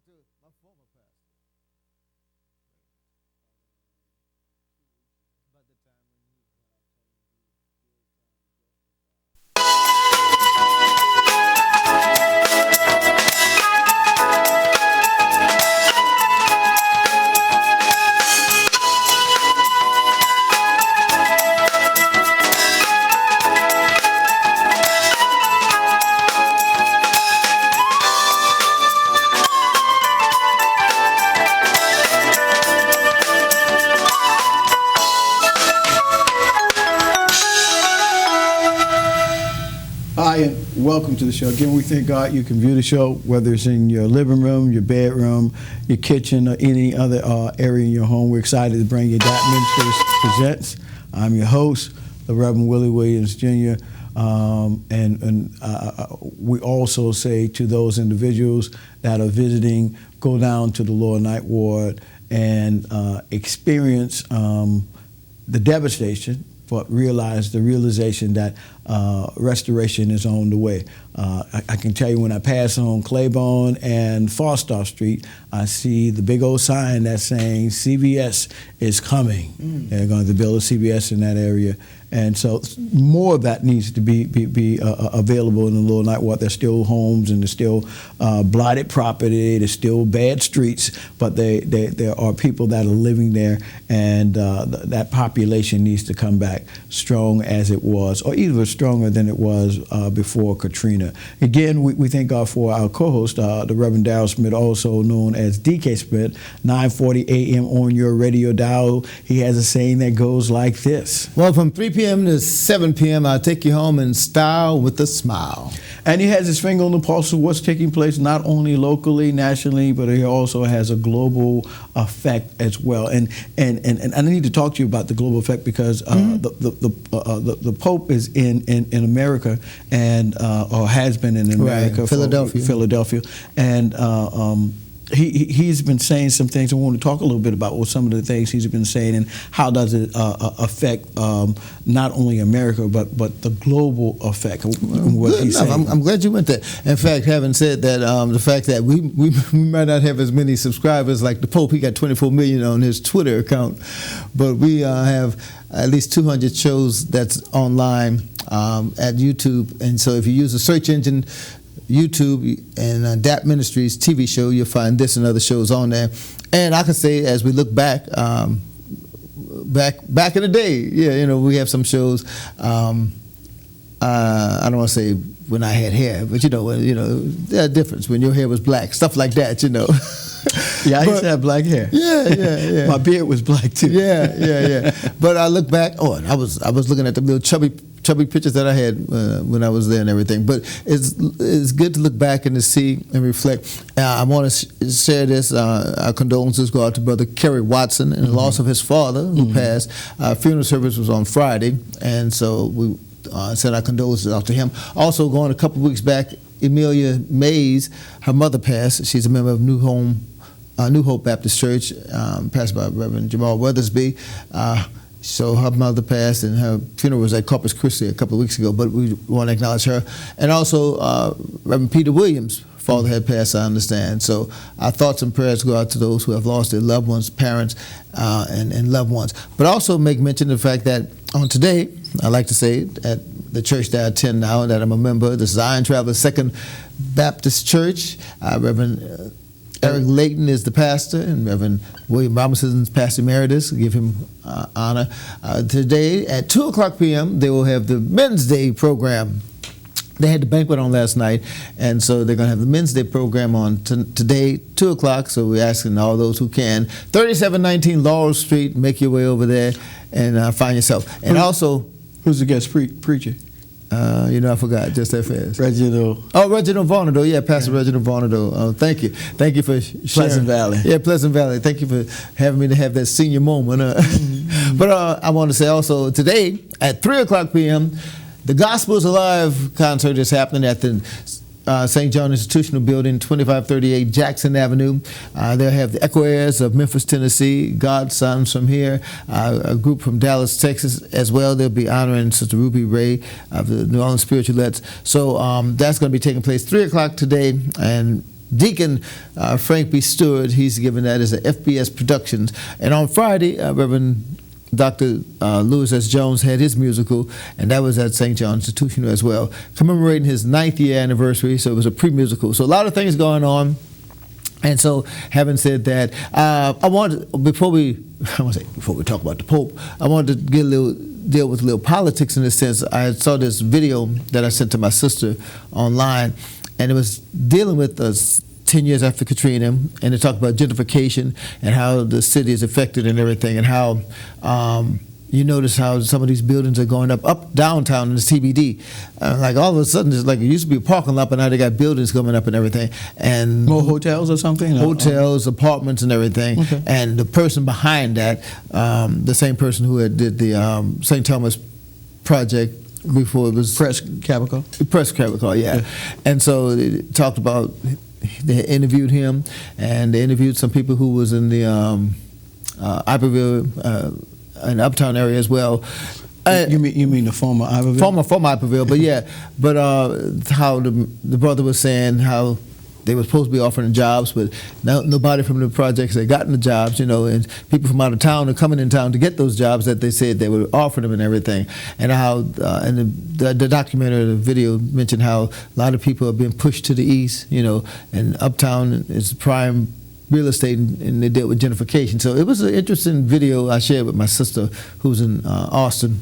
to my former pastor. About the time when he Hi, and welcome to the show. Again, we thank God you can view the show, whether it's in your living room, your bedroom, your kitchen, or any other area in your home. We're excited to bring you D.A.P Ministries Presents. I'm your host, the Reverend Willie Williams Jr. We also say to those individuals that are visiting, go down to the Lower Ninth Ward and experience the devastation, but realize the realization that restoration is on the way. I can tell you when I pass on Claiborne and Falstaff Street, I see the big old sign that's saying CVS is coming. They're going to build a CVS in that area. And so more of that needs to be available in the Lower Ninth Ward. There's still homes and there's still blighted property. There's still bad streets, but there are people that are living there, and that population needs to come back strong as it was, or even stronger than it was before Katrina. Again, we thank God for our co-host, the Reverend Darrell Smith, also known as D.K. Smith, 9:40 a.m. on your radio dial. He has a saying that goes like this. Well, from 3 p.m. to 7 p.m., I'll take you home in style with a smile. And he has his finger on the pulse of what's taking place, not only locally, nationally, but he also has a global effect as well. And I need to talk to you about the global effect because the Pope is in America and or has been in America, right. Philadelphia, and he's been saying some things. I want to talk a little bit about some of the things he's been saying and how does it affect not only America but the global effect. What he's saying. I'm glad you went there. In fact, having said that, the fact that we might not have as many subscribers like the Pope, he got 24 million on his Twitter account, but we have at least 200 shows that's online at YouTube. And so if you use the search engine YouTube and D.A.P Ministries TV show, you'll find this and other shows on there. And I can say, as we look back, back in the day, we have some shows. I don't want to say when I had hair, but there's a difference when your hair was black, stuff like that, Yeah, I used to have black hair. Yeah. My beard was black too. Yeah. But I look back. Oh, and I was looking at the little chubby pictures that I had when I was there and everything. But it's good to look back and to see and reflect. I want to share this. Our condolences go out to Brother Kerry Watson and the loss of his father, who passed. Funeral service was on Friday, and so we sent our condolences out to him. Also, going a couple of weeks back, Amelia Mays, her mother passed. She's a member of New Hope Baptist Church, passed by Reverend Jamal Weathersby. So her mother passed, and her funeral was at Corpus Christi a couple of weeks ago, but we want to acknowledge her. And also, Reverend Peter Williams' father had passed, I understand. So our thoughts and prayers go out to those who have lost their loved ones, parents, and loved ones. But also make mention of the fact that on today, I like to say, at the church that I attend now, that I'm a member, the Zion Traveler Second Baptist Church, Reverend Eric Layton is the pastor, and Reverend William Robinson is pastor emeritus. Give him honor. Today at 2:00 p.m., they will have the Men's Day program. They had the banquet on last night, and so they're going to have the Men's Day program on today, 2:00. So we're asking all those who can, 3719 Laurel Street, make your way over there and find yourself. And also, who's the guest preacher? I forgot just that fast. Reginald. Oh, Reginald Varnado. Yeah, Pastor Reginald Varnado. Thank you for sharing. Pleasant Valley. Yeah, Pleasant Valley. Thank you for having me to have that senior moment. But I want to say also today at 3:00 p.m., the Gospel is Alive concert is happening at the St. John Institutional Building, 2538 Jackson Avenue. They'll have the Echo Airs of Memphis, Tennessee, God's Sons from here, a group from Dallas, Texas as well. They'll be honoring Sister Ruby Ray of the New Orleans Spiritualettes. So that's going to be taking place 3:00 today, and Deacon Frank B. Stewart. He's given that as a FBS Productions. And on Friday, Reverend Dr. Louis S. Jones had his musical, and that was at St. John Institution as well, commemorating his 9th year anniversary. So it was a pre-musical. So a lot of things going on. And so, having said that, before we talk about the Pope, I wanted to deal with a little politics in a sense. I saw this video that I sent to my sister online, and it was dealing with us 10 years after Katrina, and it talked about gentrification and how the city is affected and everything, and how you notice how some of these buildings are going up downtown in the CBD. Like all of a sudden, it's like it used to be a parking lot, but now they got buildings coming up and everything. And more hotels or something? Hotels, apartments, and everything. Okay. And the person behind that, the same person who had did the St. Thomas project before it was Press Capital. Yeah. And so they talked about, they interviewed him, and they interviewed some people who was in the Iberville, in the Uptown area as well. You mean the former Iberville? Former Iberville, but yeah. But how the brother was saying how they were supposed to be offering jobs, but nobody from the projects had gotten the jobs, and people from out of town are coming in town to get those jobs that they said they were offering them and everything. And how, and the documentary, the video mentioned how a lot of people are being pushed to the east, and Uptown is prime real estate, and they dealt with gentrification. So it was an interesting video I shared with my sister who's in Austin.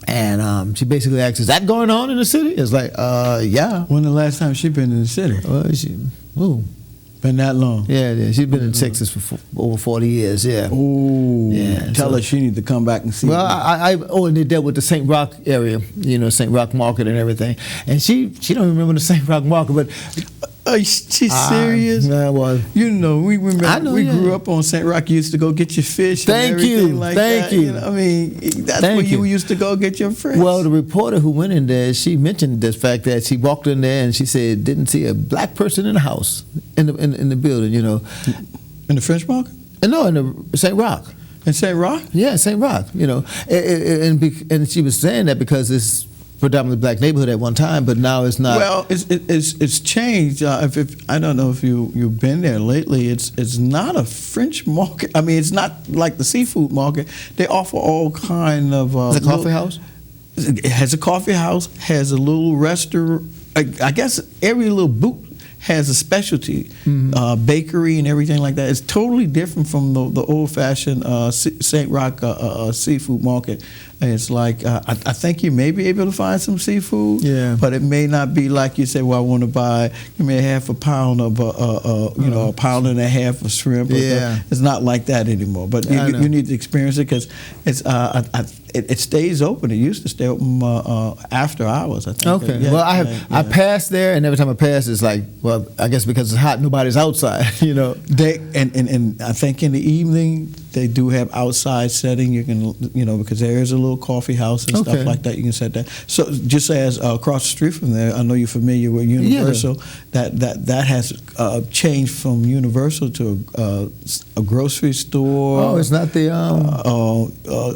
And she basically asked, "Is that going on in the city?" It's like, yeah. When the last time she been in the city? Been that long? Yeah. She's been in Texas for over 40 years. Yeah. Ooh. Yeah. Tell her she need to come back and see. Well, and they dealt with the St. Rock area, St. Rock Market and everything. And she don't remember the St. Rock Market, but. She's serious? Well, we remember we grew up on St. Rock. You used to go get your fish. Thank you. Thank you. I mean, that's where you used to go get your fish. Well, the reporter who went in there, she mentioned this fact that she walked in there and she said didn't see a black person in the house in the building. In the French Market? No, in the St. Rock. In St. Rock? Yeah, St. Rock. And she was saying that because it's predominantly black neighborhood at one time, but now it's not. Well, it's changed. If I don't know if you've been there lately. It's not a French market. I mean, it's not like the seafood market. They offer all kind of. It's a coffee house. It has a coffee house. Has a little restaurant. I guess every little booth has a specialty, bakery and everything like that. It's totally different from the old-fashioned St. Rock seafood market. It's like, I think you may be able to find some seafood, but it may not be like you say, well, I want to give me a half a pound of, a pound and a half of shrimp. It's not like that anymore. But you need to experience it because it stays open. It used to stay open after hours, I think. Okay. Well, I passed there, and every time I pass, it's like, well, I guess because it's hot, nobody's outside, And I think in the evening, they do have outside setting. You can, because there is a little coffee house and stuff like that. You can set that. So just as across the street from there, I know you're familiar with Universal. That has changed from Universal to a grocery store. Oh, it's not the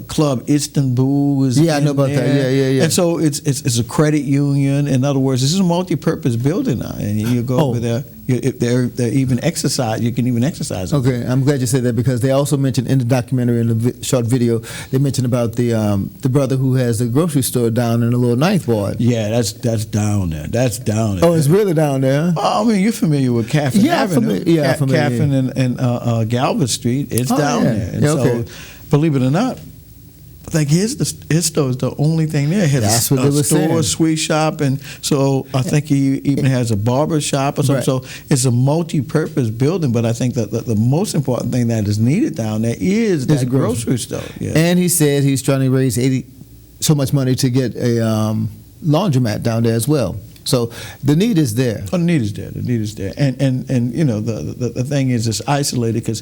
Club Istanbul. I know about that. Yeah. And so it's a credit union. In other words, this is a multi-purpose building now, and you go over there. They're even exercise. You can even exercise. Okay, I'm glad you said that because they also mentioned in the documentary, in the short video, they mentioned about the brother who has the grocery store down in the little 9th ward. Yeah, that's down there. That's down there. Oh, it's really down there. I mean, you're familiar with Caffin Avenue. Familiar. Caffin and Galvin Street. It's down there. And so, believe it or not, I think his store is the only thing there. It has That's what they were saying. A sweet shop, and so I think he even has a barber shop or something. Right. So it's a multi-purpose building, but I think that the most important thing that is needed down there is that grocery store. Yeah. And he said he's trying to raise so much money to get a laundromat down there as well. So the need is there. Oh, the need is there. The need is there. And the thing is, it's isolated because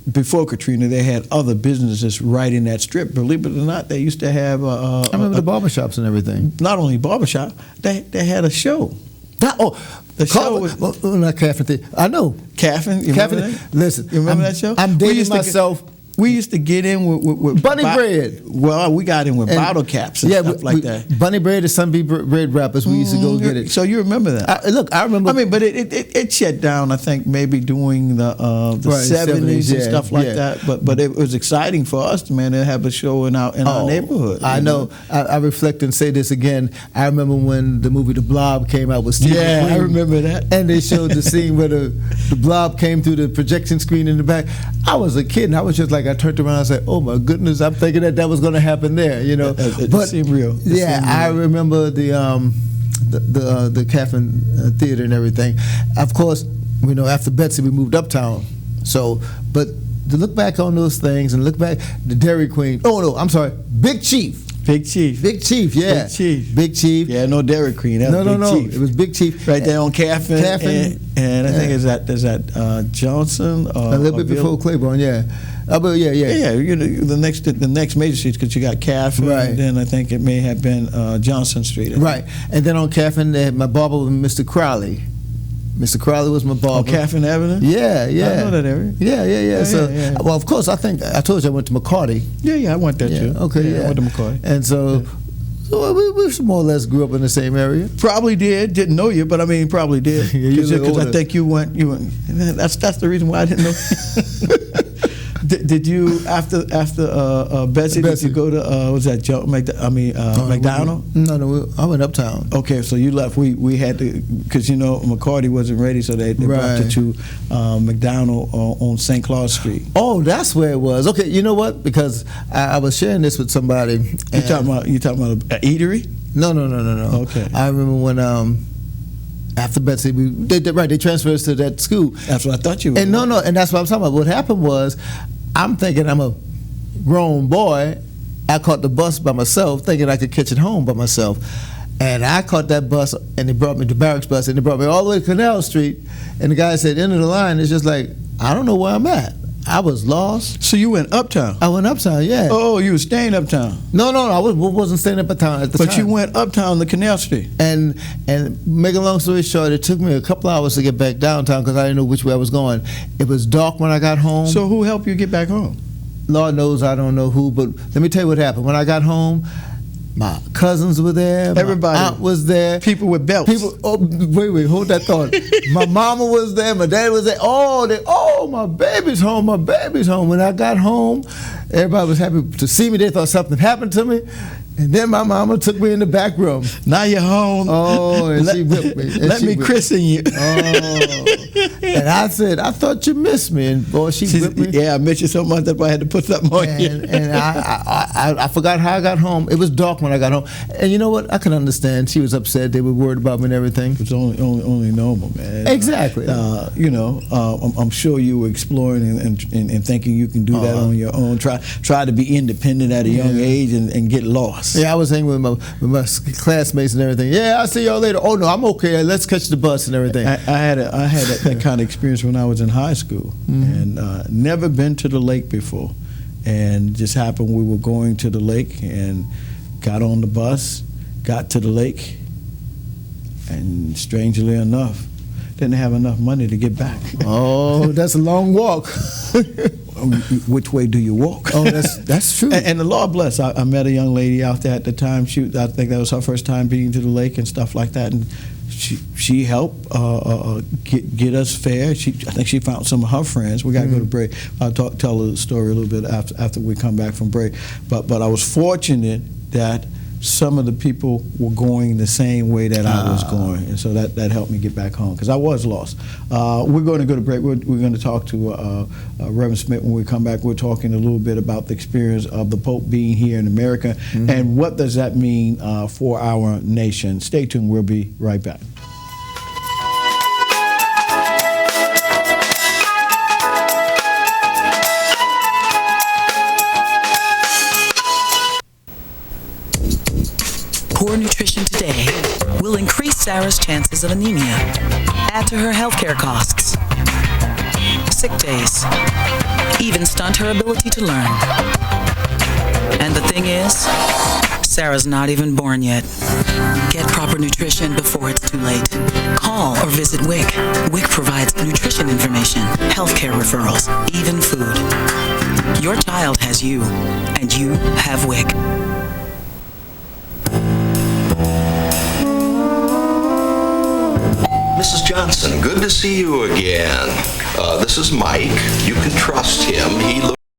before Katrina, they had other businesses right in that strip. Believe it or not, they used to have. I remember the barbershops and everything. Not only barbershop, they had a show. The show was not Caffin. I know Caffin. You remember that? Listen, you remember that show? I'm dating myself. We used to get in with bunny bread. Well, we got in with bottle caps and stuff like that. Bunny bread and Sunbeam bread wrappers. We used to go get it. So you remember that? I remember. I mean, but it shut down. I think maybe during the 70s and stuff like that. But it was exciting for us, man, to have a show in our neighborhood. I know. I reflect and say this again. I remember when the movie The Blob came out with Steve McQueen. I remember that. And they showed the scene where the blob came through the projection screen in the back. I was a kid, and I was just like, I turned around and said, "Oh my goodness!" I'm thinking that was going to happen there, you know. It seemed real. I remember the Caffin Theater and everything. Of course, after Betsy, we moved uptown. So, but to look back on those things and look back, the Dairy Queen. Oh no, I'm sorry, Big Chief. Big Chief. Big Chief, yeah. Big Chief. Yeah, no Dairy Queen. That was Big Chief. It was Big Chief. Right there on Caffin. And I think is that Johnson? A little bit before Claiborne, yeah. But yeah. Yeah, the next major streets, because you got Caffin, right. And then I think it may have been Johnson Street. Right. And then on Caffin, they had my barber was Mr. Crowley. Mr. Crowley was my barber. On Caffin Avenue? Yeah. I know that area. Yeah. Well, of course, I think I told you I went to McCarty. Yeah, I went there too. Okay, I went to McCarty. And so we more or less grew up in the same area. Probably didn't know you, but I mean, probably did. Because I think you went. That's the reason why I didn't know. Did you after Betsy? Did you go to was that McDonald? No, I went uptown. Okay, so you left. We had to, because McCarty wasn't ready, so they brought you to McDonald on St. Claus Street. Oh, that's where it was. Okay, you know what? Because I was sharing this with somebody. You talking about an eatery? No. Okay. I remember when after Betsy, they transferred us to that school. That's what I thought you were. And and that's what I'm talking about. What happened was, I'm thinking I'm a grown boy. I caught the bus by myself, thinking I could catch it home by myself. And I caught that bus, and they brought me to Barracks bus, and they brought me all the way to Canal Street. And the guy said, "End of the line." It's just like, I don't know where I'm at. I was lost. So you went uptown? I went uptown, yeah. Oh, you were staying uptown? No, I wasn't staying uptown at the time. But you went uptown to Canal Street? And make a long story short, it took me a couple hours to get back downtown because I didn't know which way I was going. It was dark when I got home. So who helped you get back home? Lord knows I don't know who, but let me tell you what happened. When I got home, my cousins were there. Everybody. My aunt was there. People with belts. Wait, hold that thought. My mama was there. My dad was there. My baby's home. My baby's home. When I got home, everybody was happy to see me. They thought something happened to me. And then my mama took me in the back room. Now you're home. Oh, and she whipped me. Let me christen you. Oh. And I said, I thought you missed me. And boy, she whipped me. Yeah, I missed you so much that I had to put something on you. And I forgot how I got home. It was dark when I got home. And you know what? I can understand. She was upset. They were worried about me and everything. It's only normal, man. Exactly. I'm sure you were exploring and thinking you can do that on your own. Try to be independent at a young age and get lost. Yeah, I was hanging with my classmates and everything. Yeah, I'll see y'all later. Oh no, I'm okay. Let's catch the bus and everything. I had that kind of experience when I was in high school, and never been to the lake before, and just happened we were going to the lake and got on the bus, got to the lake, and strangely enough, didn't have enough money to get back. Oh, that's a long walk. Which way do you walk? Oh, that's true. And the Lord bless. I met a young lady out there at the time. I think that was her first time being to the lake and stuff like that. And she helped get us fare. I think she found some of her friends. We got to go to break. I'll tell the story a little bit after we come back from break. But I was fortunate that some of the people were going the same way that I was going, and so that helped me get back home because I was lost. We're going to go to break. We're going to talk to Reverend Smith when we come back. We're talking a little bit about the experience of the Pope being here in America and what does that mean for our nation. Stay tuned. We'll be right back. Poor nutrition today will increase Sarah's chances of anemia, add to her healthcare costs, sick days, even stunt her ability to learn. And the thing is, Sarah's not even born yet. Get proper nutrition before it's too late. Call or visit WIC. WIC provides nutrition information, healthcare referrals, even food. Your child has you, and you have WIC. Mrs. Johnson, good to see you again. This is Mike. You can trust him. He looks